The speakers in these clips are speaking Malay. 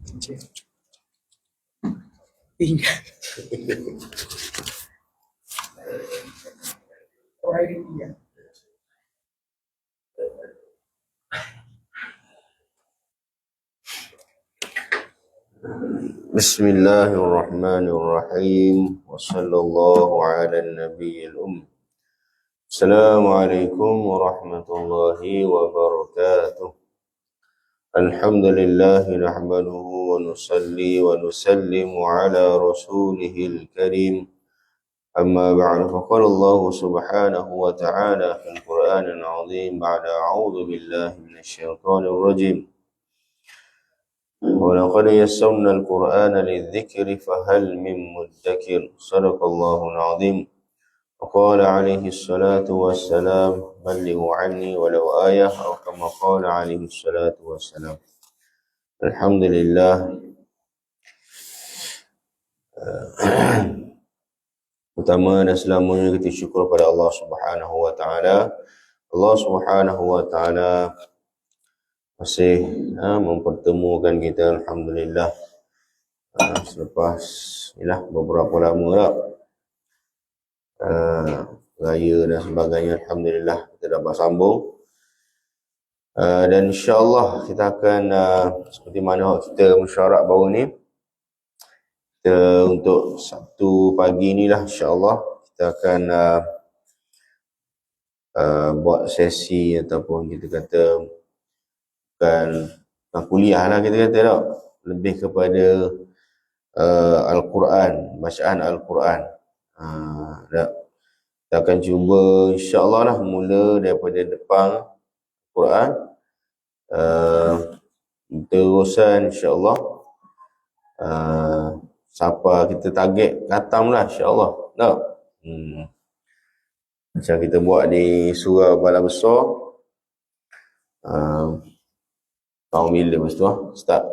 Ingat. Bismillahirrahmanirrahim. Wassallallahu ala nabiyil Assalamualaikum warahmatullahi wabarakatuh. Alhamdulillah nahmaduhu wa nusalli wa nusallimu ala rasulihil karim. Amma ba'du, faqala Allah subhanahu wa ta'ala fil Qur'anil 'azim ba'da a'udzu billahi minasyaitonir rajim. ولقد يسرنا القرآن للذكر فهل من مدكر. صدق الله العظيم. وقال عليه الصلاة والسلام بلغوا عني ولو آية أو كما قال عليه الصلاة والسلام. Alhamdulillah. Pertama dan selamanya kita syukur pada Allah Subhanahu wa taala. Allah Subhanahu wa taala masih mempertemukan kita, alhamdulillah. Selepas inilah beberapa lama dah raya dan sebagainya, alhamdulillah kita dapat sambung. Dan insya-Allah kita akan seperti mana kita mesyuarat baru ni, kita untuk Sabtu pagi ni lah insya-Allah kita akan buat sesi ataupun kita kata bukan kuliah lah kita kata tak, lebih kepada Al-Quran, bacaan Al-Quran. Kita akan cuba insya-Allah lah mula daripada depan Quran, terusan insya-Allah siapa kita target khatam lah insya-Allah. Tak? Macam kita buat di surah Bala Besar. Tahun bila lepas tu start?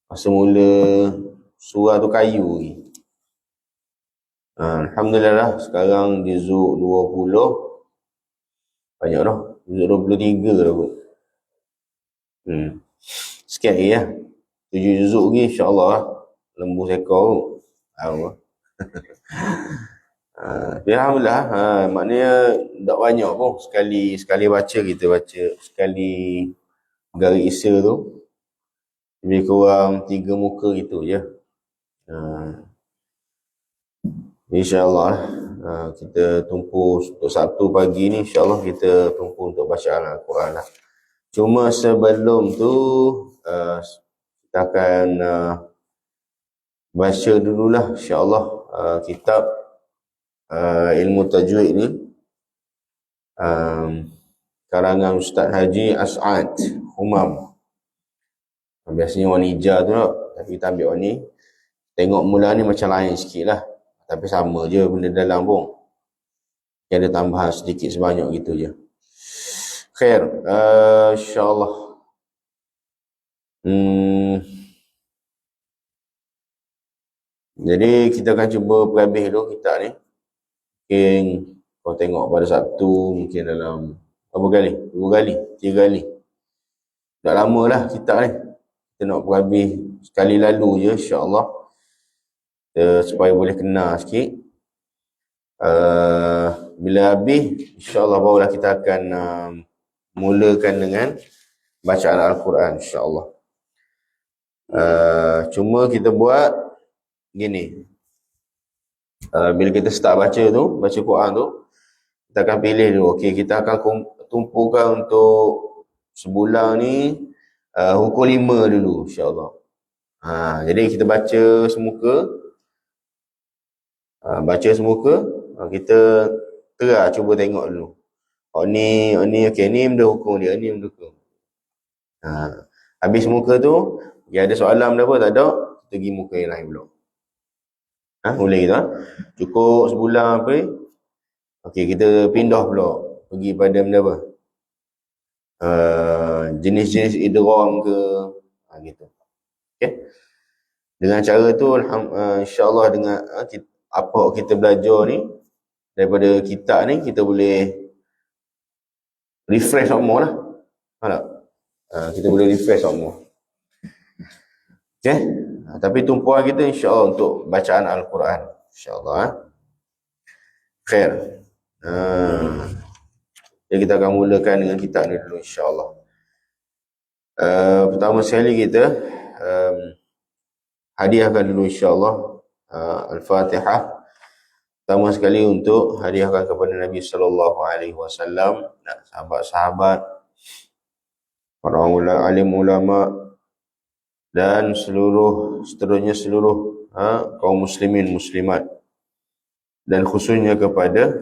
Masa mula surah tu kayu ni. Alhamdulillah sekarang di juzuk 20. Banyak dah. Juzuk 23 dah kot. Sikit lagi lah. 7 juzuk lagi insya-Allah lah. Lembu sekor tu. Alhamdulillah. Maknanya tak banyak pun. Sekali baca kita baca. Sekali garis isa tu. Lebih kurang 3 muka gitu je. InsyaAllah kita tumpu untuk Sabtu pagi ni, insyaAllah kita tumpu untuk bacaan Al-Quran lah. Cuma sebelum tu kita akan baca dululah insyaAllah kitab ilmu tajwid ni, karangan Ustaz Haji As'ad Humam. Biasanya warna hijau tu tak, tapi kita ambil warna ni. Tengok mula ni macam lain sikit lah, tapi sama je benda dalam pun. Ada tambahan sedikit sebanyak gitu je. Khair, insyaAllah. Jadi kita akan cuba perhabis dulu kitab ni. Mungkin kau tengok pada Sabtu, mungkin dalam berapa kali? 2 kali? 3 kali? Tak lama lah kitab ni. Kita nak perhabis sekali lalu je insyaAllah. Supaya boleh kenal sikit. Bila habis insyaAllah barulah kita akan mulakan dengan bacaan Al-Quran insyaAllah. Cuma kita buat gini. Bila kita start baca Quran tu, kita akan pilih dulu. Okey, kita akan tumpukan untuk sebulan ni hukum 5 dulu insyaAllah. Jadi kita baca semuka. Kita cuba tengok dulu. Ni okey, ni benda hukum dia, ni benda hukum. Habis muka tu, dia ada soalan benda apa, tak ada, kita pergi muka yang lain pula. Boleh gitu. Cukup sebulan apa ni? Okey, kita pindah pula pergi pada benda apa? Jenis-jenis idgham ke, gitu. Okey. Dengan cara tu insya-Allah dengan apa kita belajar ni daripada kitab ni, kita boleh refresh semua lah. Kita boleh refresh semua. Okay? Tapi tumpuan kita insya-Allah untuk bacaan Al-Quran. InsyaAllah. Khair. Jadi kita akan mulakan dengan kitab ni dulu insya-Allah. Pertama sekali kita hadiahkan dulu insya-Allah Al-Fatihah. Pertama sekali untuk hadiahkan kepada Nabi sallallahu alaihi wasallam, sahabat-sahabat, para alim ulama dan seterusnya seluruh kaum muslimin muslimat, dan khususnya kepada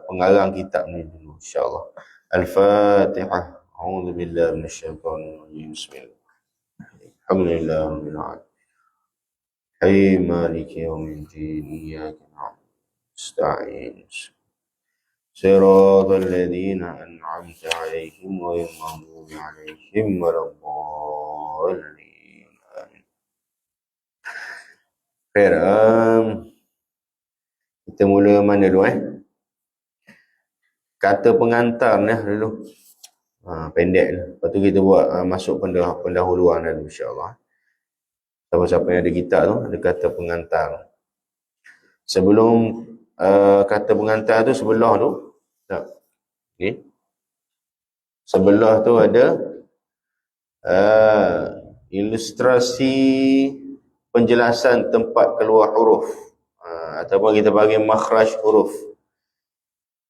pengarang kitab ni dulu insya-Allah. Al-Fatihah. A'udzu billahi minasyaitonir rajim. Bismillah. Alhamdulillahirabbil alamin. Hayy maliki yaumiddin. Iyyaka na'budu wa nasta'in. Siratal ladzina an'amta 'alaihim ghairil maghdubi 'alaihim waladdallin. Baik, kita mula mana dulu kata pengantar ni dulu. Pendek lah. Lepas tu kita buat masuk pendahuluan dulu insya-Allah. Siapa-siapa yang ada kitab tu ada kata pengantar. Sebelum kata pengantar tu sebelah tu. Tak. Okey. Sebelah tu ada ilustrasi penjelasan tempat keluar huruf. Ataupun kita bagi makhraj huruf.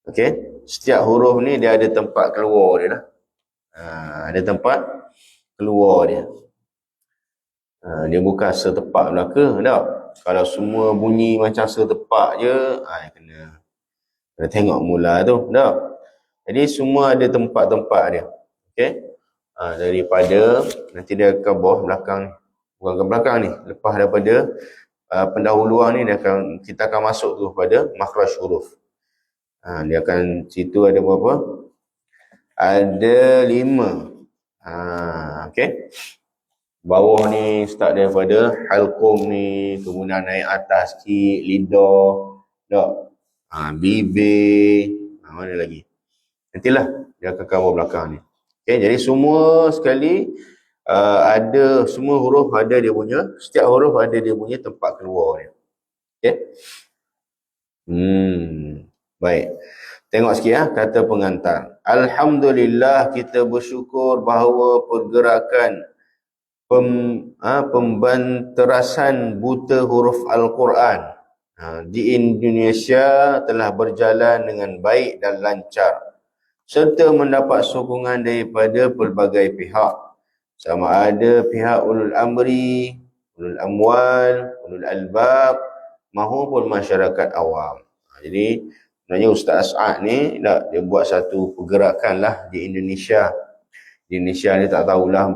Okey. Setiap huruf ni dia ada tempat keluar dia lah. Ada tempat keluar dia. Dia bukan setepak belaka, tak? Kalau semua bunyi macam setepak je, kena tengok mula tu, tak? Jadi semua ada tempat-tempat dia. Okey? Daripada nanti dia ke bawah belakang ni. Bukan ke belakang ni. Lepas daripada pendahuluan ni kita akan masuk tu pada makhraj huruf. Dia akan situ ada berapa? Ada 5. Okey. Bawah ni start daripada halqum ni, kemudian naik atas sikit lidah, tak? Bibir, mana lagi? Nantilah dia akan cover belakang ni. Okey, jadi semua sekali ada, semua huruf ada dia punya, setiap huruf ada dia punya tempat keluar dia. Okey. Baik. Tengok sikit kata pengantar. Alhamdulillah, kita bersyukur bahawa pergerakan pembanterasan buta huruf Al-Quran di Indonesia telah berjalan dengan baik dan lancar, serta mendapat sokongan daripada pelbagai pihak, sama ada pihak ulul amri, ulul amwal, ulul albab maupun masyarakat awam. Jadi sebenarnya Ustaz As'ad ni dia buat satu pergerakan lah di Indonesia. Di Indonesia ni tak tahulah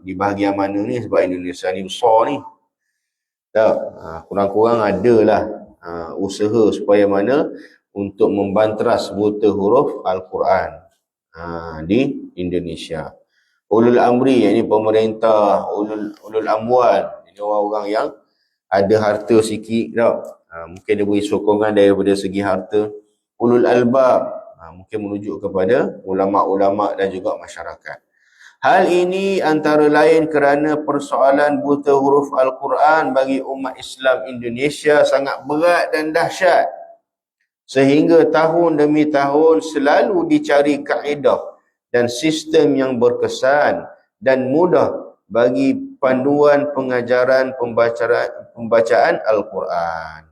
di bahagian mana ni, sebab Indonesia ni besar ni. Tak, kurang-kurang adalah usaha supaya mana untuk membanteras buta huruf Al-Quran di Indonesia. Ulul amri, yang ini pemerintah, ulul amwal, ini orang-orang yang ada harta sikit, tak? Mungkin dia beri sokongan daripada segi harta. Ulul albab, mungkin merujuk kepada ulama-ulama dan juga masyarakat. Hal ini antara lain kerana persoalan buta huruf Al-Quran bagi umat Islam Indonesia sangat berat dan dahsyat, sehingga tahun demi tahun selalu dicari kaedah dan sistem yang berkesan dan mudah bagi panduan pengajaran pembacaan Al-Quran.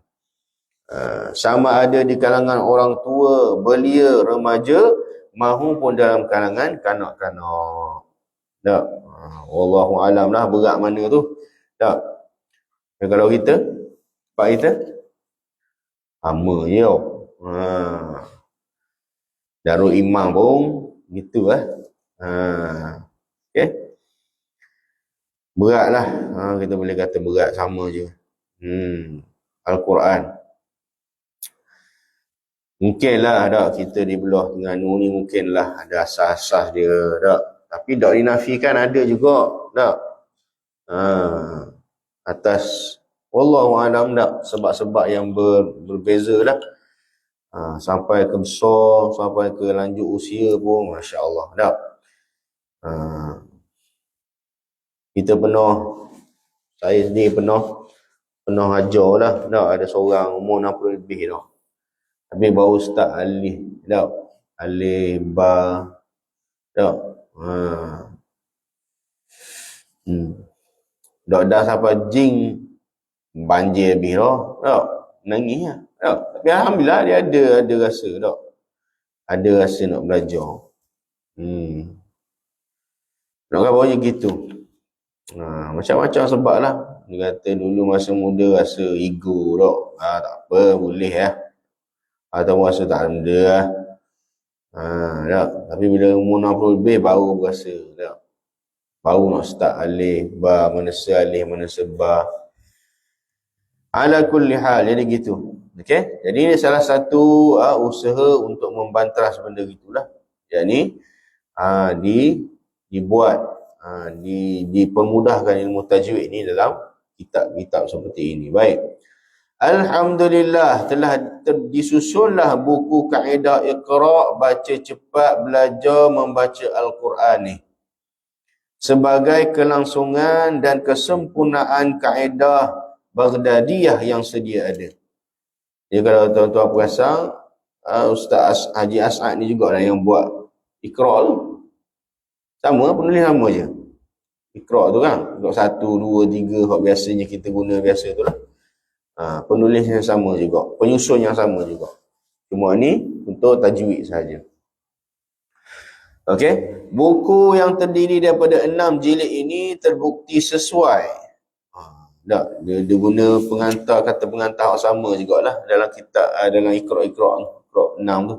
Sama ada di kalangan orang tua, belia, remaja maupun dalam kalangan kanak-kanak. Tak? Wallahu alam lah berat mana tu. Tak? Dan kalau kita, pak kita sama je. Darul Imam pun gitu lah. Okay? Berat lah. Kita boleh kata berat, sama je. Al-Quran. Mungkinlah tak kita di belah Terengganu ni mungkinlah ada asas-asas dia, tak? Tapi tak dinafikan ada juga, tak? Atas wallahu alam, tak? Sebab-sebab yang berbeza lah. Sampai ke besar, sampai ke lanjut usia pun, Masya Allah, tak? Kita pernah Saya sendiri pernah ajar lah. Tak, ada seorang umur 60 lebih dah. Tapi baru start alif. Tak, alif, ba. Tak. Ha. Tak dah sampai jing banjir lebih dah. Tak, nangis lah. Tak. Tapi alhamdulillah dia ada rasa tak. Ada rasa nak belajar. Nak kata macam gitu. Macam-macam sebab lah. Dia kata dulu masa muda rasa ego tak. Tak apa, boleh lah. Atau rasa tak ada lah. Tak. Tapi bila umur 60 lebih baru berasa tak. Baru nak start alif, ba, mana alif, mana ba. Ala kulli hal, jadi gitu. Okey? Jadi ini salah satu usaha untuk membantras benda gitulah. Yang ni dibuat, dipermudahkan ilmu tajwid ni dalam kitab-kitab seperti ini. Baik. Alhamdulillah telah disusunlah buku kaedah Iqra, baca cepat, belajar membaca Al-Quran ni sebagai kelangsungan dan kesempurnaan kaedah Baghdadiyah yang sedia ada. Jadi kalau tuan-tuan perasan, Ustaz Haji As'ad ni jugalah yang buat Iqra tu. Sama, penulis sama je. Iqra tu kan, Iqra 1, 2, 3, hak biasanya kita guna biasa tu lah. Penulis yang sama juga, penyusun yang sama juga. Cuma ni untuk tajwid saja. Okey, buku yang terdiri daripada 6 jilid ini terbukti sesuai. Dia guna kata pengantar sama jugalah dalam kitab, dalam Iqra 6 tu.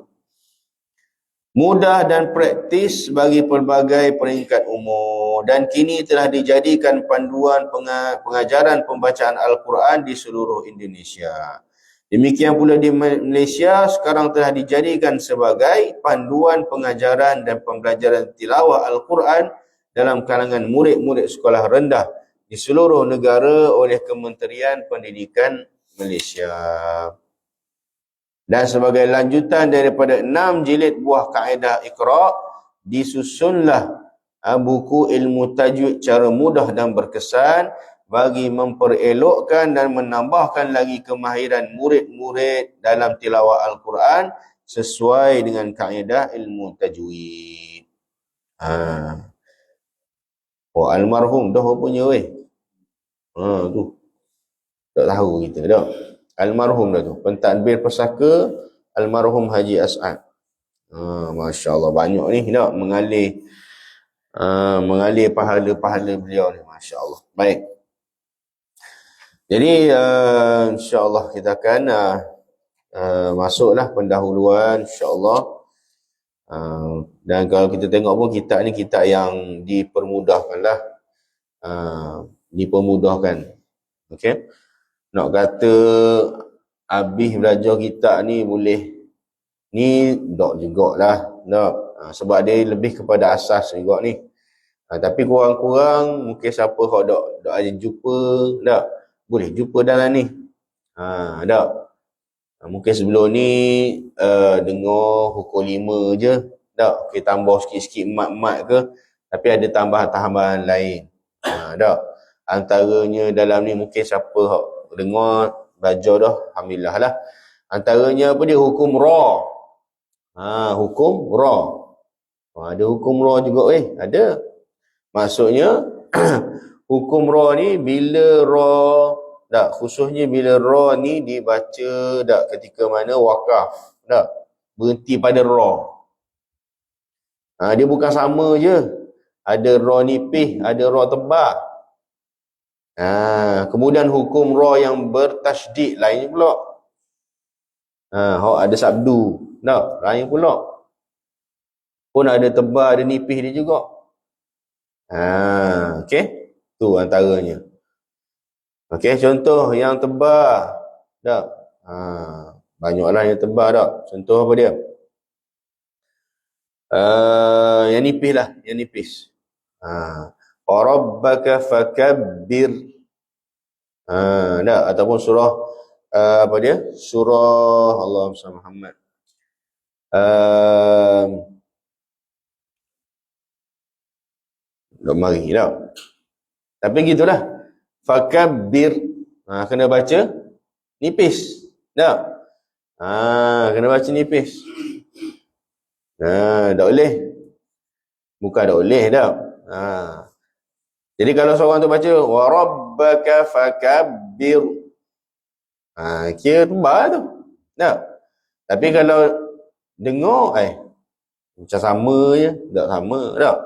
Mudah dan praktis bagi pelbagai peringkat umur dan kini telah dijadikan panduan pengajaran pembacaan Al-Quran di seluruh Indonesia. Demikian pula di Malaysia sekarang telah dijadikan sebagai panduan pengajaran dan pembelajaran tilawah Al-Quran dalam kalangan murid-murid sekolah rendah di seluruh negara oleh Kementerian Pendidikan Malaysia. Dan sebagai lanjutan daripada 6 jilid buah kaedah Iqra, disusunlah buku ilmu tajwid cara mudah dan berkesan bagi memperelokkan dan menambahkan lagi kemahiran murid-murid dalam tilawah Al-Quran sesuai dengan kaedah ilmu tajwid. Almarhum dah punya weh. Tu. Tak tahu kita dah. Almarhum dah tu. Pentadbir Pesaka Almarhum Haji As'ad. Masya Allah, banyak ni tak mengalir pahala-pahala beliau ni. Masya Allah. Baik. Jadi insya-Allah kita akan masuklah pendahuluan insya-Allah. Dan kalau kita tengok pun kitab ni kitab yang dipermudahkanlah. Dipermudahkan. Okey. Nak kata habis belajar kitab ni boleh ni tak jugalah. Tak. Sebab dia lebih kepada asas juga ni. Tapi kurang-kurang mungkin siapa hok dok ada jumpa tak boleh jumpa dalam ni. Tak. Mungkin sebelum ni dengar hukum 5 je. Tak. Okay, tambah sikit-sikit mat-mat ke. Tapi ada tambahan-tambahan lain. Tak. Antaranya dalam ni mungkin siapa hok dengar belajar dah. Alhamdulillah lah. Antaranya apa dia? Hukum ra. Hukum ra. Ada hukum ra juga ada. Maksudnya hukum ra ni bila ra khususnya bila ra ni dibaca ketika mana wakaf berhenti pada ra. Dia bukan sama je. Ada ra nipis, ada ra tebal. Kemudian hukum ra yang bertasydid lain pula. Ada sabdu, lain pula. Pun ada tebal, ada nipis dia juga. Okey. Tu antaranya. Okey, contoh yang tebal. Tak. Banyaklah yang tebal tak. Contoh apa dia? Yang nipis lah, yang nipis. Rabbaka fakabbir. Tak, ataupun surah apa dia? Surah Allahumma Muhammad. Tak mari tak. Tapi gitulah. Fakabbir. Kena baca nipis. Tak? Kena baca nipis. Tak boleh. Bukan tak boleh tak? Jadi kalau seorang tu baca wa rabbaka fakabbir. Kira tebal tu. Tak? Tapi kalau dengar macam sama je, tak sama tak?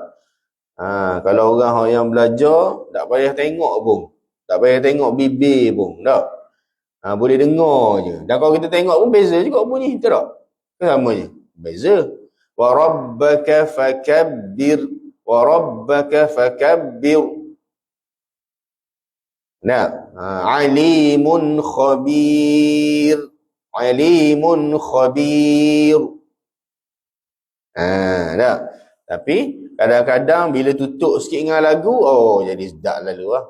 Kalau orang yang belajar tak payah tengok pun. Tak payah tengok bibir pun, tak? Boleh dengar je. Dan kalau kita tengok pun beza juga bunyi, betul tak? Sama je. Beza. Wa rabbaka fakabbir. Wa rabbaka fakabbir. Alimun khabir. Alimun khabir. Tak? Tapi kadang-kadang bila tutup sikit dengan lagu, jadi sedap lalu lah.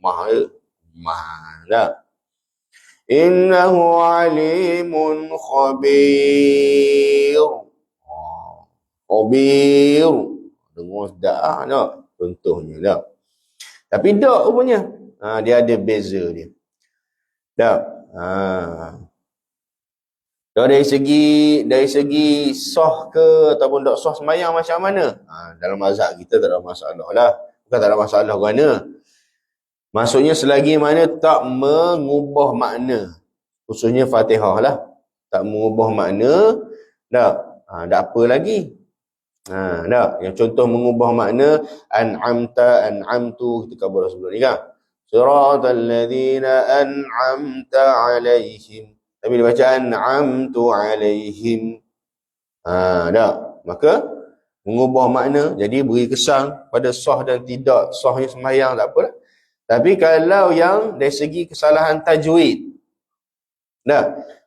Mahal. Mahal tak? Innahu alimun khabir. Khabir. Dengar sedap tak? Contohnya tak? Tapi tak rupanya. Dia ada beza dia. Tak? Dari segi sah ke ataupun tak sah sembahyang macam mana? Dalam mazhab kita tak ada masalah lah. Bukan tak ada masalah kerana maksudnya selagi mana tak mengubah makna. Khususnya Fatihah lah. Tak mengubah makna, tak? Tak apa lagi. Tak? Yang contoh mengubah makna an'amta, an'amtu, kita kabar sebelum ni kan? Siratal ladzina an'amta alaihim. Tapi dia baca an'amtu alaihim. Tak? Maka mengubah makna, jadi beri kesan pada sah dan tidak sahnya sembahyang, tak apalah. Tapi kalau yang dari segi kesalahan tajwid,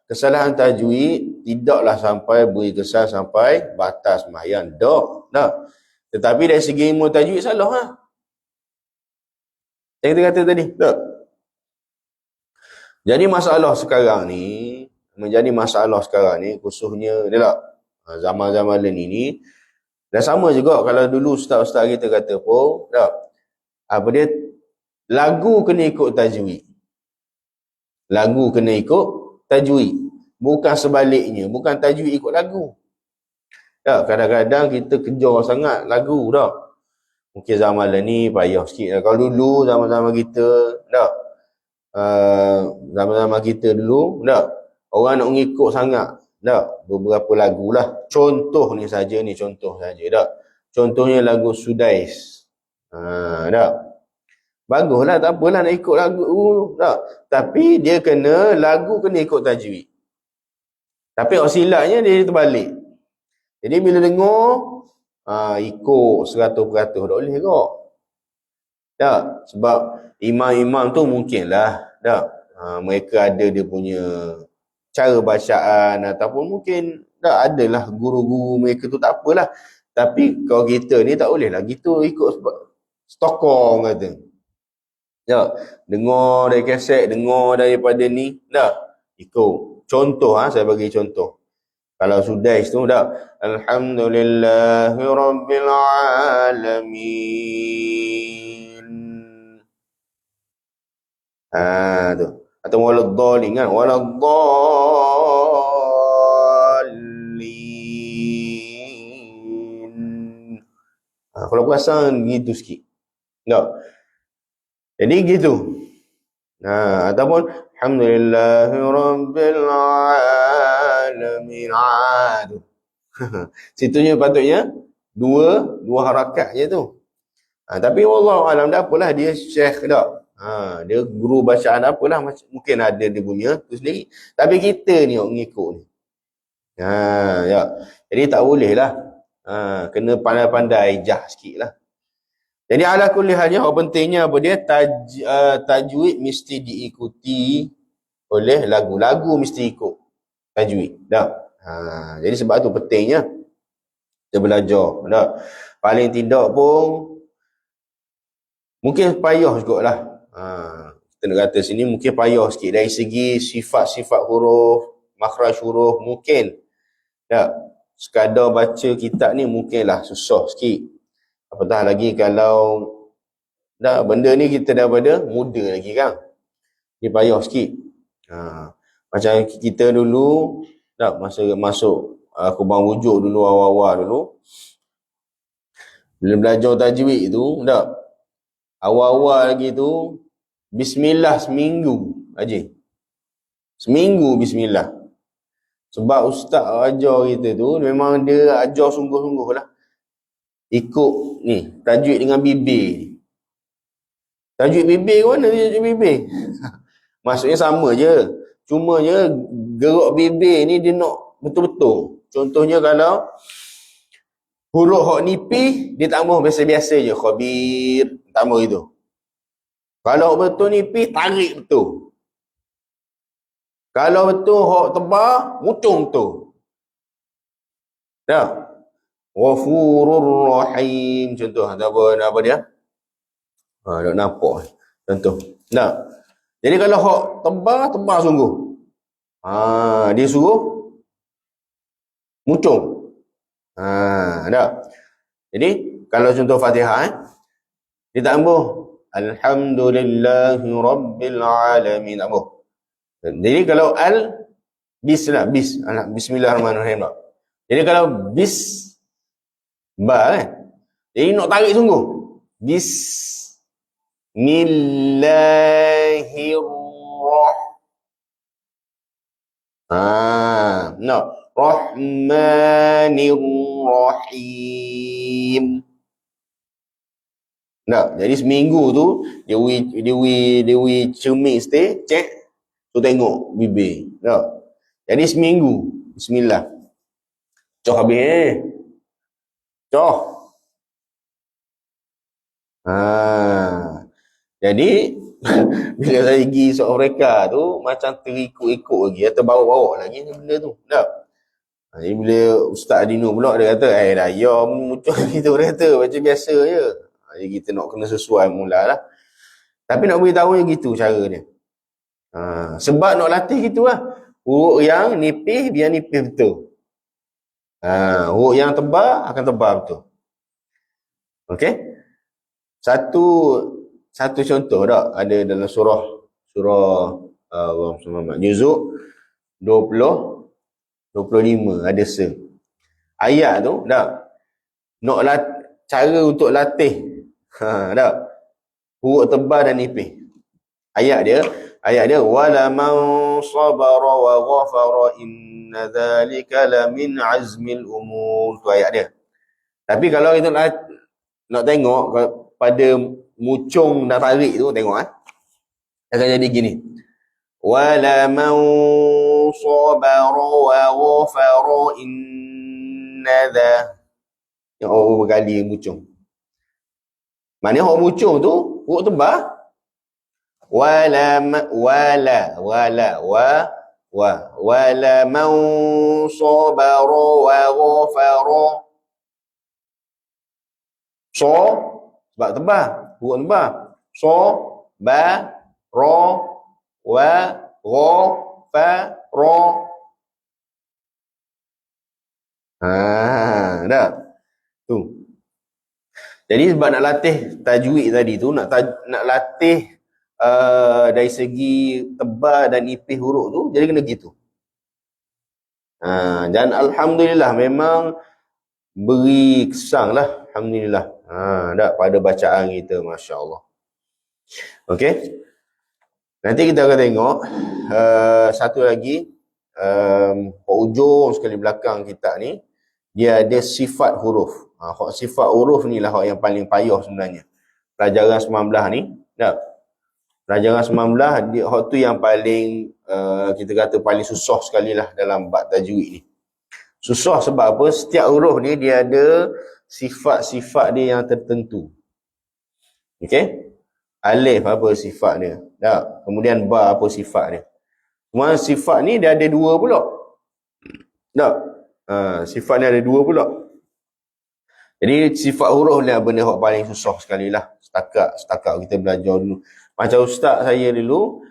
kesalahan tajwid tidaklah sampai beri kesan sampai batas sembahyang. Tak? Tetapi dari segi ilmu tajwid salah. Yang kita kata tadi. Tak? Jadi masalah sekarang ni, khususnya zaman-zaman ini, dan sama juga kalau dulu ustaz-ustaz kita kata pun, tak? Dia lagu kena ikut tajwid. Lagu kena ikut tajwid. Bukan sebaliknya, bukan tajwid ikut lagu. Tak? Kadang-kadang kita kejar sangat lagu, tak? Mungkin zaman ni payah sikit. Kalau dulu zaman-zaman kita, tak? Zaman-zaman kita dulu, tak? Orang nak mengikut sangat, tak? Beberapa lagu lah. Contoh saja, tak? Contohnya lagu Sudais. Tak? Baguslah, tak apalah nak ikut lagu, tak? Tapi dia lagu kena ikut tajwid. Tapi silapnya dia terbalik. Jadi bila dengar, ikut 100% tak boleh kok. Tak? Sebab imam-imam tu mungkinlah, tak? Mereka ada dia punya cara bacaan ataupun mungkin tak adalah guru-guru mereka tu, tak apalah. Tapi kalau kita ni tak boleh lah gitu ikut stokong kata. Ya, dengar dari kaset, dengar daripada ni, tak? Ikut. Contoh, saya bagi contoh. Kalau Sudais tu, tak? Alhamdulillahi Rabbil Alamin. Tu. Atau waladdallin kan? Waladdallin. Kalau perasan gitu sikit. Tak? Jadi gitu. Ataupun alhamdulillahi rabbil alamin. Tu. Situnya patutnya dua harakat je tu. Tapi wallahu alam, dah apalah dia syekh dah. Dia guru bacaan apalah, mungkin ada dia punya tu sendiri. Tapi kita ni mengikut ni. Ya. Jadi tak boleh lah. Kena pandai-pandai jah sikit lah. Jadi ala kulli halnya, pentingnya apa dia, tajwid mesti diikuti oleh lagu mesti ikut tajwid. Tak? Jadi sebab tu pentingnya kita belajar. Tak? Paling tidak pun mungkin payah jugalah. Kita nak kata sini mungkin payah sikit dari segi sifat-sifat huruf, makhraj huruf mungkin. Tak? Sekadar baca kitab ni mungkinlah susah sikit. Apatah lagi kalau Dah, benda ni kita daripada muda lagi kan. Dia payah sikit. Macam kita dulu, dah masa masuk kubang wujud dulu, awal-awal dulu. Bila belajar tajwid tu, dah awal-awal lagi tu, bismillah seminggu aja. Seminggu bismillah. Sebab ustaz ajar kita tu, memang dia ajar sungguh-sungguh lah. Ikut ni, tajwid dengan bibir. Tajwid bibir ke mana tajwid bibir? Maksudnya sama je. Cuma je gerak bibir ni dia nak betul-betul. Contohnya kalau huruf hak nipis, dia tambah biasa-biasa je. Khabir, tambah gitu. Kalau betul nipis, tarik betul. Kalau betul hak tebal, mutung betul. Dah. Ghafurur Rahim. Contoh, apa dia? Tak nampak. Contoh. Dah. Jadi kalau hak tebal sungguh. Dia suruh mutung. Dah. Jadi kalau contoh Fatihah dia tak ambuh. Alhamdulillahi Rabbil Alamin. Tak ambuh. Jadi kalau bis lah, bis. Bismillahirrahmanirrahim tak. Jadi kalau bis kan. Jadi nak tarik sungguh. Bismillahirrahmanirrahim. No. Rahmanirrahim. Nah, jadi seminggu tu dia cermin stay, check, tu tengok bibir. Nah. Jadi seminggu bismillah. Coh habis. Coh. Jadi bila saya pergi South Africa tu macam terikut-ikut lagi atau bawa-bawa lagi benda tu. Tak. Jadi bila Ustaz Adino pula dia kata, dah ya muncul kita orang kata macam biasa je. Jadi kita nak kena sesuai mulalah. Tapi nak beritahu je gitu cara dia. Sebab nak latih gitulah. Huruf yang nipis biar nipis betul. Huruf yang tebal akan tebal betul. Okey? Satu contoh tak ada dalam surah Juzuk 25 ada ayat tu dah nak cara untuk latih dah huruf tebal dan nipis. Ayat dia wala man sabara wa ghafara inna dzalika la min azmil umur. Tu ayat dia. Tapi kalau kita nak tengok pada mucung dan tarik tu tengok akan jadi gini. Wala man sabara wa ghafara inna dha. Yang orang berkali mucung. Maknanya orang mucung tu huruf tebal. Wala man sabara wa ghafara. Sebab tebal, huruf tebal. Ba ra wa gha fa ra. Dah. Tu. Jadi sebab nak latih tajwid tadi tu, nak latih dari segi tebal dan nipis huruf tu, jadi kena gitu. Dan alhamdulillah memang beri kesan lah. Alhamdulillah. Dah pada bacaan kita, masya-Allah. Okey. Nanti kita akan tengok satu lagi hujung sekali belakang kita ni dia ada sifat huruf. Sifat huruf ni lah yang paling payah sebenarnya. Pelajaran 19 ni, dah. Pelajaran 19 dia tu yang paling kita kata paling susah sekali lah dalam bab tajwid ni. Susah sebab apa? Setiap huruf ni dia ada sifat-sifat dia yang tertentu. Okey? Alif apa sifat dia? Dah. Kemudian ba apa sifat dia? Cuma sifat ni dia ada dua pula. Dah. Sifat ni ada dua pula. Jadi sifat huruf ni benda yang paling susah sekali lah. Setakat kita belajar dulu. Macam ustaz saya dulu,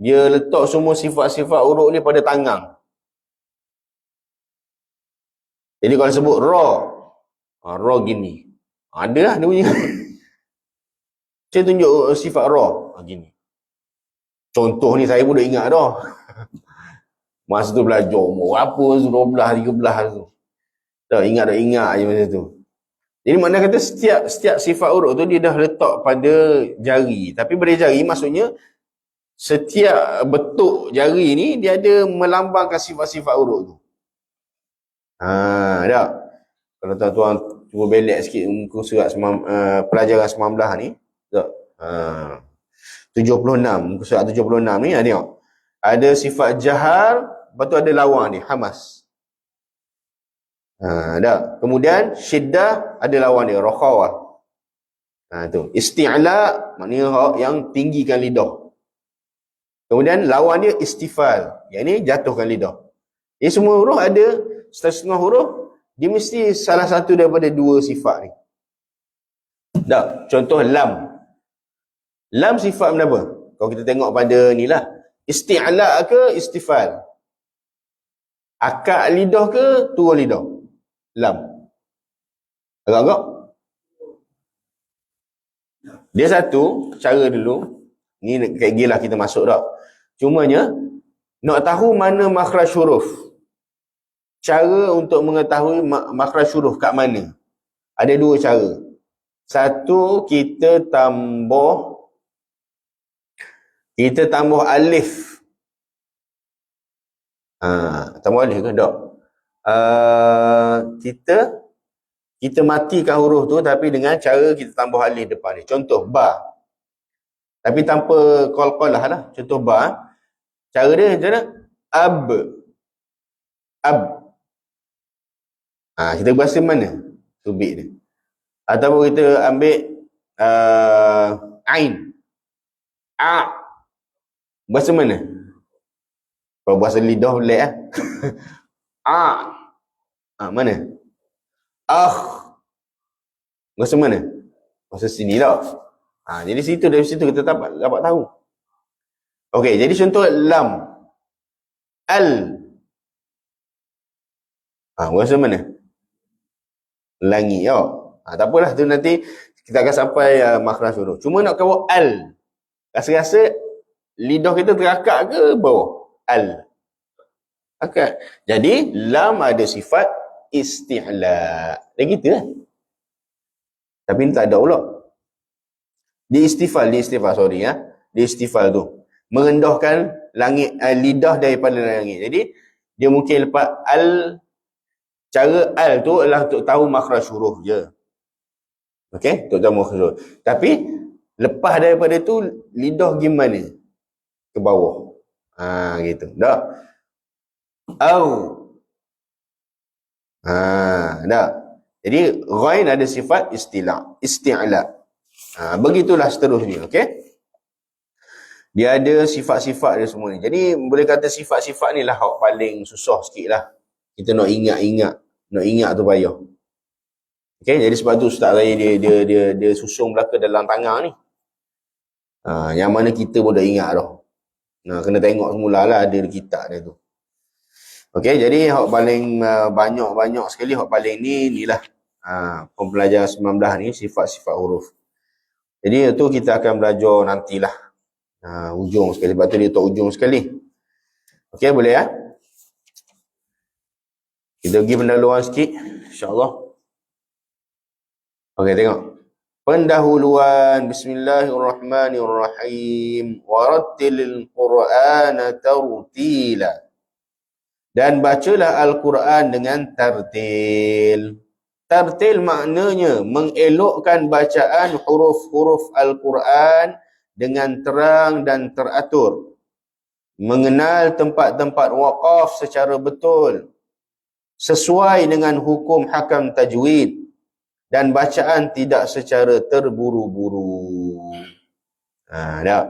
dia letak semua sifat-sifat huruf ni pada tangan. Jadi kalau sebut ra gini. Ada lah dia punya. Saya tunjuk sifat ra. Gini. Contoh ni saya pun dah ingat dah. Masa tu belajar umur apa, 12, 13 tu. Tak ingat je masa tu. Jadi makna kata setiap sifat huruf tu dia dah letak pada jari. Tapi pada jari maksudnya setiap bentuk jari ni dia ada melambangkan sifat-sifat huruf tu. Tak? Kalau tuan-tuan cuba belek sikit muka surat pelajaran 19 ni. Tak? 76, muka surat 76 ni tengok. Ada sifat jahar, lepas tu ada lawan ni, hamas. Tak? Kemudian syiddah ada lawan dia, rakhawah. Tu. Isti'la maknanya yang tinggikan lidah. Kemudian lawan dia istifal, yang ni jatuhkan lidah. Ini semua huruf ada setengah huruf, dia mesti salah satu daripada dua sifat ni. Tak? Contoh lam. Lam sifat apa? Kalau kita tengok pada ni lah. Isti'la ke istifal? Akak lidah ke turun lidah? Lam. Agak-agak? Dia satu, cara dulu. Ni kayak gila kita masuk dah. Cumanya, nak tahu mana makhraj huruf. Cara untuk mengetahui makhraj huruf kat mana. Ada dua cara. Satu, kita tambah alif. Tambah alif ke? Tak. Kita matikan huruf tu tapi dengan cara kita tambah alif depan ni. Contoh, ba. Tapi tanpa qalqalah lah. Contoh, ba. Cara dia macam mana? Ab. Kita bahasa mana? Subik dia. Ataupun kita ambil ain. Bahasa mana? Kalau bahasa lidah boleh lah. Mana? Bahasa mana? Bahasa sini lah. Jadi dari situ kita dapat tahu. Okey, jadi contoh lam. Al. Bahasa mana? Langi. Tak apalah, tu nanti kita akan sampai makhraj huruf. Cuma nak kawal al. Rasa-rasa lidah kita terakak ke bawah? Al. Okay. Jadi lam ada sifat isti'la. Dah gitu lah. Tapi ni tak ada pula. Di istifal tu merendahkan langit, lidah daripada langit. Jadi dia mungkin lepas al. Cara al tu adalah untuk tahu makhraj huruf je. Okey, untuk tahu makhraj huruf. Tapi lepas daripada tu lidah gimana? Ke bawah. Gitu. Dah. Au. Dah. Jadi ghain ada sifat isti'la. Begitulah seterusnya, okey? Dia ada sifat-sifat dia semua ni. Jadi boleh kata sifat-sifat ni lah hak paling susah sikit lah. Kita nak ingat tu payah. Okey, jadi sebab tu ustaz saya dia susung belaka dalam tangan ni. Yang mana kita pun dah ingat dah. Kena tengok semulalah ada kitab dia tu. Okey, jadi hak paling banyak sekali hak paling ni lah. Pembelajaran 19 ni sifat-sifat huruf. Jadi itu kita akan belajar nantilah. Ujung sekali. Sebab tu dia tak ujung sekali. Okey, boleh ya? Kita pergi pendahuluan sikit. InsyaAllah. Okey, tengok. Pendahuluan. Bismillahirrahmanirrahim. Warattilil Qur'ana tartila. Dan bacalah Al-Quran dengan tartil. Tartil maknanya mengelokkan bacaan huruf-huruf Al-Quran dengan terang dan teratur. Mengenal tempat-tempat waqaf secara betul. Sesuai dengan hukum hakam tajwid. Dan bacaan tidak secara terburu-buru. Tak?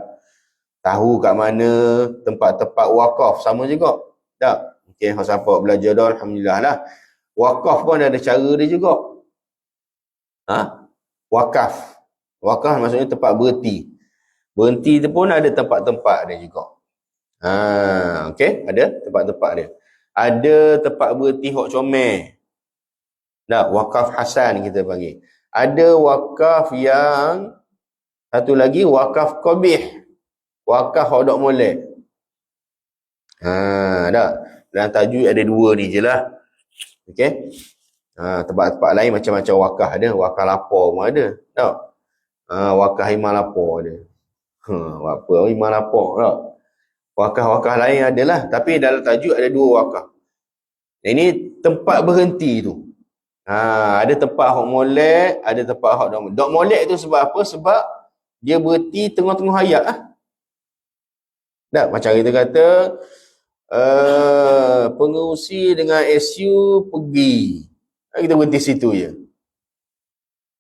Tahu kat mana tempat-tempat waqaf. Sama juga. Tak? Okey, siapa belajar dah, alhamdulillah lah. Wakaf pun ada cara dia juga. Wakaf. Wakaf maksudnya tempat berhenti. Berhenti tu pun ada tempat-tempat dia juga. Okey, ada tempat-tempat dia. Ada tempat berhenti hok comel. Wakaf hasan kita panggil. Ada wakaf yang Satu lagi wakaf qabih. Wakaf hodok molek. Dah. Dalam tajwid ada dua ni je lah. Okey. Tempat-tempat lain macam-macam wakaf ada. Wakaf lapor pun ada. Tak? Wakaf imam lapor ada. Apa imam lapor tak? Wakaf-wakaf lain adalah. Tapi dalam tajwid ada dua wakaf. Ini tempat berhenti tu. Ada tempat hok molek, ada tempat hok dok molek. Dok molek tu sebab apa? Sebab dia berhenti tengah-tengah ayat lah. Tak? Macam kita kata, pengerusi dengan SU pergi. Kita berhenti situ je.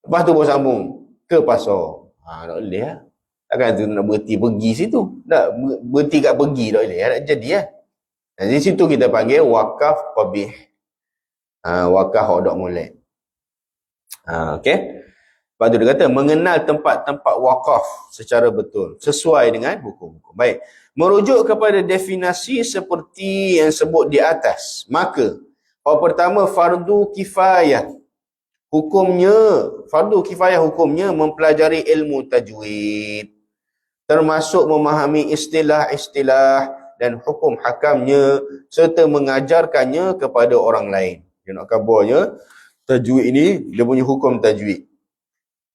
Lepas tu baru sambung ke pasar. Tak boleh lah. Takkan tu nak berhenti pergi situ. Tak, berhenti kat pergi tak boleh. Tak jadi lah. Di situ kita panggil wakaf qabih. Wakaf hodok molek. Okey. Lepas tu dia kata mengenal tempat-tempat wakaf secara betul sesuai dengan hukum-hukum. Baik. Merujuk kepada definisi seperti yang sebut di atas, maka pertama fardu kifayah. Fardu kifayah hukumnya mempelajari ilmu tajwid, termasuk memahami istilah-istilah dan hukum hakamnya serta mengajarkannya kepada orang lain. Dia nak kabarnya tajwid ini dia punya hukum tajwid.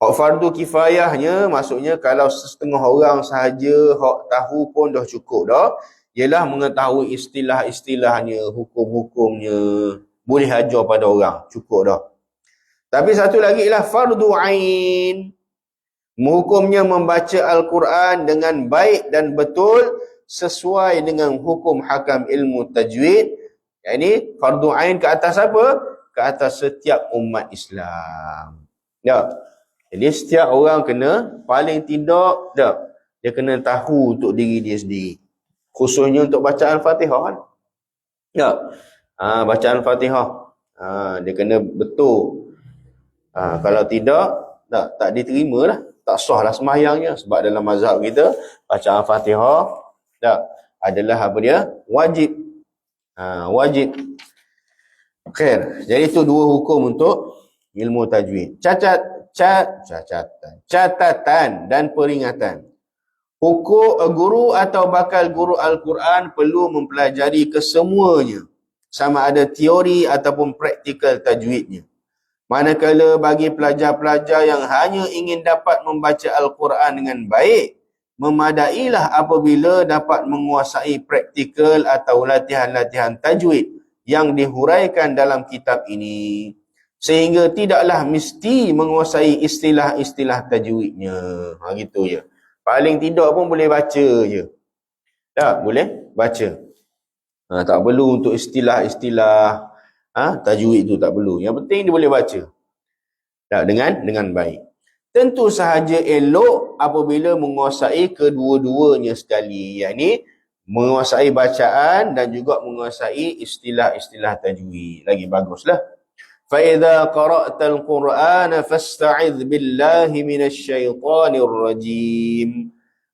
Fardu kifayahnya maksudnya kalau setengah orang sahaja hak tahu pun dah cukup dah, ialah mengetahui istilah-istilahnya, hukum-hukumnya, boleh ajar pada orang, cukup dah. Tapi satu lagi ialah fardu ain. Hukumnya membaca Al-Quran dengan baik dan betul sesuai dengan hukum hakam ilmu tajwid. Ini fardu ain ke atas apa? Ke atas setiap umat Islam. Ya. Jadi setiap orang kena, paling tidak, dia kena tahu untuk diri dia sendiri. Khususnya untuk bacaan Al-Fatihah kan. Ya. Bacaan Al-Fatihah. Dia kena betul. Kalau tidak, tak diterima lah. Tak sah lah sembahyangnya. Sebab dalam mazhab kita, bacaan Al-Fatihah adalah apa dia? Wajib. Wajib. Khair. Jadi itu dua hukum untuk ilmu tajwid. Catatan dan peringatan. Guru atau bakal guru Al-Quran perlu mempelajari kesemuanya, sama ada teori ataupun praktikal tajwidnya. Manakala bagi pelajar-pelajar yang hanya ingin dapat membaca Al-Quran dengan baik, memadailah apabila dapat menguasai praktikal atau latihan-latihan tajwid yang dihuraikan dalam kitab ini. Sehingga tidaklah mesti menguasai istilah-istilah tajwidnya. Gitu je. Paling tidak pun boleh baca je. Tak? Boleh baca. Tak perlu untuk istilah-istilah tajwid tu tak perlu. Yang penting dia boleh baca. Tak? Dengan baik. Tentu sahaja elok apabila menguasai kedua-duanya sekali. Yang ini menguasai bacaan dan juga menguasai istilah-istilah tajwid. Lagi baguslah. فَإِذَا قَرَأْتَ الْقُرْآنَ فَاسْتَعِذْ بِاللَّهِ مِنَ الشَّيْطَانِ الرَّجِيمِ.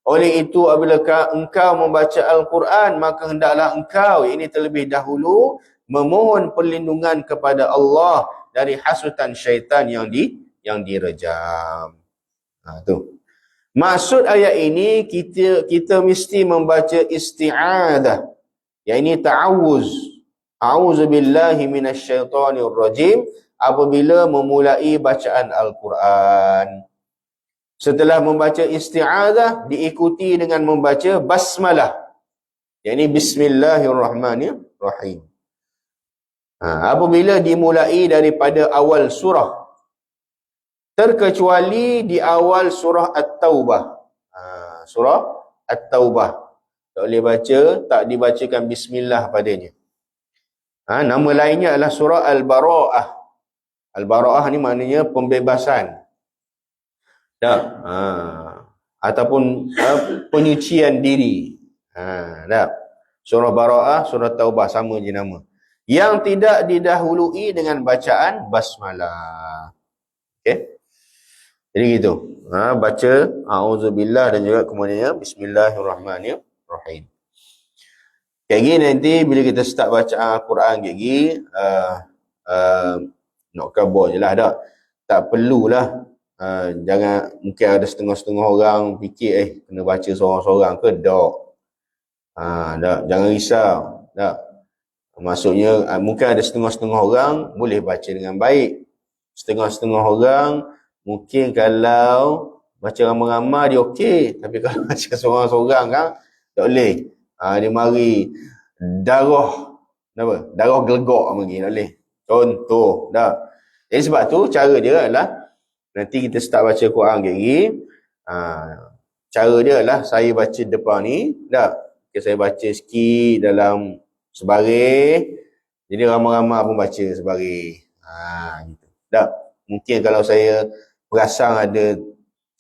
Oleh itu apabila engkau membaca Al-Quran, maka hendaklah engkau, ini terlebih dahulu, memohon perlindungan kepada Allah dari hasutan syaitan yang direjam. Tu. Maksud ayat ini, kita mesti membaca isti'adah. Yang ini ta'awuz. A'udzubillahi minasyaitonir rajim apabila memulai bacaan Al-Quran. Setelah membaca isti'adzah diikuti dengan membaca basmalah. Yang ini bismillahirrahmanirrahim. Apabila dimulai daripada awal surah, terkecuali di awal surah At-Taubah. Surah At-Taubah tak boleh baca, tak dibacakan bismillah padanya. Nama lainnya adalah surah Al-Bara'ah. Al-Bara'ah ni maknanya pembebasan. Ataupun penyucian diri. Surah Bara'ah, surah Taubah sama je nama. Yang tidak didahului dengan bacaan basmalah. Okey. Jadi gitu. Baca a'udzubillah dan juga kemudiannya bismillahirrahmanirrahim. Kayak gini nanti bila kita start baca Al-Quran kayak gini, nak kabar je lah dah. Tak perlulah jangan, mungkin ada setengah-setengah orang fikir kena baca seorang-seorang ke, tak, jangan risau, tak. Maksudnya mungkin ada setengah-setengah orang boleh baca dengan baik, setengah-setengah orang mungkin kalau baca ramai-ramai dia okey, tapi kalau baca seorang-seorang kan tak boleh. Dia mari darah gelegak lagi, tak boleh. Contoh, dah. Jadi sebab tu cara dia adalah nanti kita start baca Quran lagi. Cara dia adalah saya baca depan ni, dah. Okay, saya baca sikit dalam sebaris. Jadi ramai-ramai pun baca sebaris. Gitu. Dah. Mungkin kalau saya perasan ada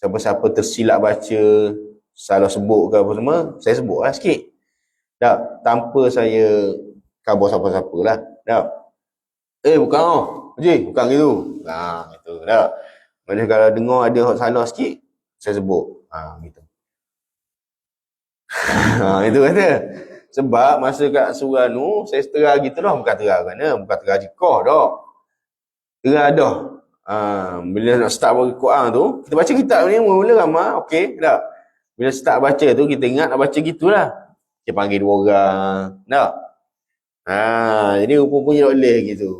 siapa-siapa tersilap baca, salah sebut ke apa semua, saya sebutlah sikit. Dah. Tanpa saya khabar siapa-siapa lah. Dah. Bukan bukan gitu. Gitu. Dah. Macam kalau dengar ada salah sikit, saya sebut. Gitu. Itu kata. Sebab masa kat surah tu, saya setera gitu dah. Bukan tera mana, bukan tera jikoh dah. Tera dah. Bila nak start baca Quran tu, kita baca kitab ni mula-mula ramai, okey dah. Bila start baca tu, kita ingat nak baca gitulah. Kita panggil 2 orang, dah. Jadi rupa-rupanya tak boleh gitu.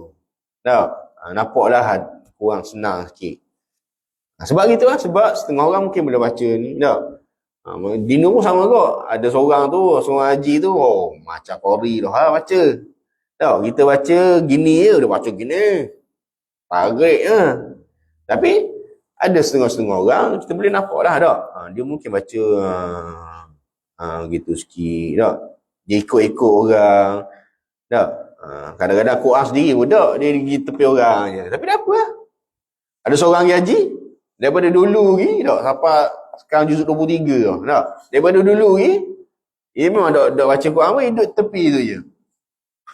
Dah. Nampaklah kurang senang sikit. Sebab gitu lah, sebab setengah orang mungkin boleh baca ni, dah. Dino pun sama kot. Ada seorang haji tu, macam Qori tu, baca. Dah, kita baca gini je, dia baca gini. Parik je. Tapi, ada setengah-setengah orang, kita boleh nampak lah, dah. Dia mungkin baca, gitu sikit, dah. Dia ikut-ikut orang, dah. Kadang-kadang Quran sendiri pun tak, dia pergi tepi orang je. Tapi dah apa lah. Ada seorang haji, daripada dulu lagi, tak, sampai sekarang juzuk 23 dah, tak. Daripada dulu lagi, dia memang tak baca Quran pun, duduk tepi tu je.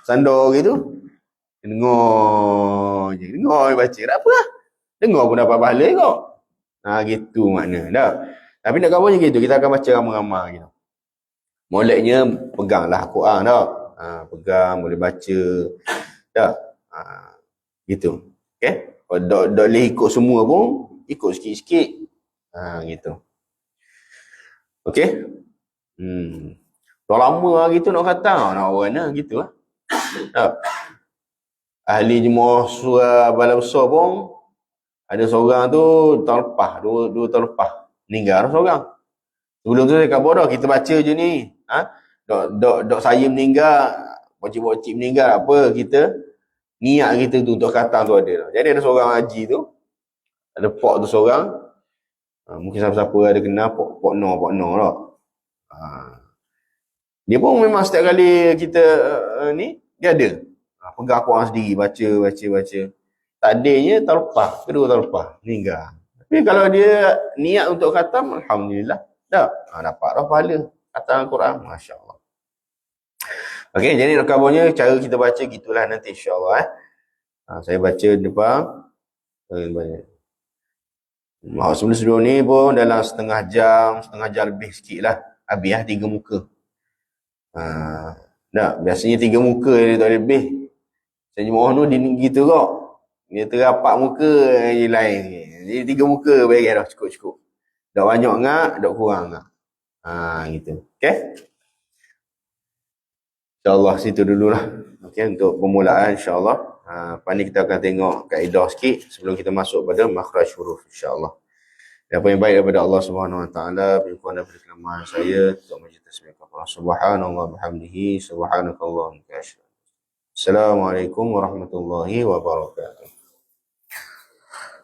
Sandar gitu, dengar je baca, tak apa lah. Dengar pun dapat pahala kot. Gitu makna, tak. Tapi nak kabarnya gitu, kita akan baca ramai-ramai gitu. Moleknya peganglah Quran, tak. Pegang, boleh baca, tak. Gitu. Okay. Kalau tak boleh ikut semua pun, ikut sikit-sikit. Gitu. Okey. Dah lama lah gitu nak kata. Nak orang lah gitu lah. Ahli jemaah surah Bala Besar pun, ada seorang tu tahun lepas, dua tahun lepas, meninggal seorang. Sebelum tu saya khabar dah, kita baca je ni. Dok saya meninggal, pakcik-pakcik meninggal, apa, kita niat kita tu untuk khatam tu ada. Jadi ada seorang haji tu, ada pok tu seorang, mungkin siapa-siapa ada kenal Pok No lah. Dia pun memang setiap kali kita ni, dia ada. Pegang Quran sendiri, baca. Tadinya tahun lepas, kedua tahun lepas, meninggal. Tapi kalau dia niat untuk khatam, Alhamdulillah, dah. Dapat dah pahala khatam Al-Quran, Masya Allah. Okey, jadi kabarnya cara kita baca gitulah nanti insya-Allah. Saya baca depan. Sebelum ni pun dalam setengah jam lebih sikit lah. Habis 3 muka. Biasanya 3 muka dia tak lebih. Saya jemaah tu dia gitu kok. Dia terapak muka je lain. Jadi 3 muka bagi dah cukup. Tak banyak ngak, tak kurang ngak. Gitu. Okey. InsyaAllah situ dululah. Okey, untuk permulaan insyaAllah. Lepas ni kita akan tengok kaedah sikit sebelum kita masuk pada makhraj huruf insyaAllah. Apa yang baik daripada Allah Subhanahu Wa Taala, berikuan daripada kelemahan saya, untuk majlis tasbih kepada Subhanallah bihamdihi, subhanakallahumma wa bihamdika. Assalamualaikum warahmatullahi wabarakatuh.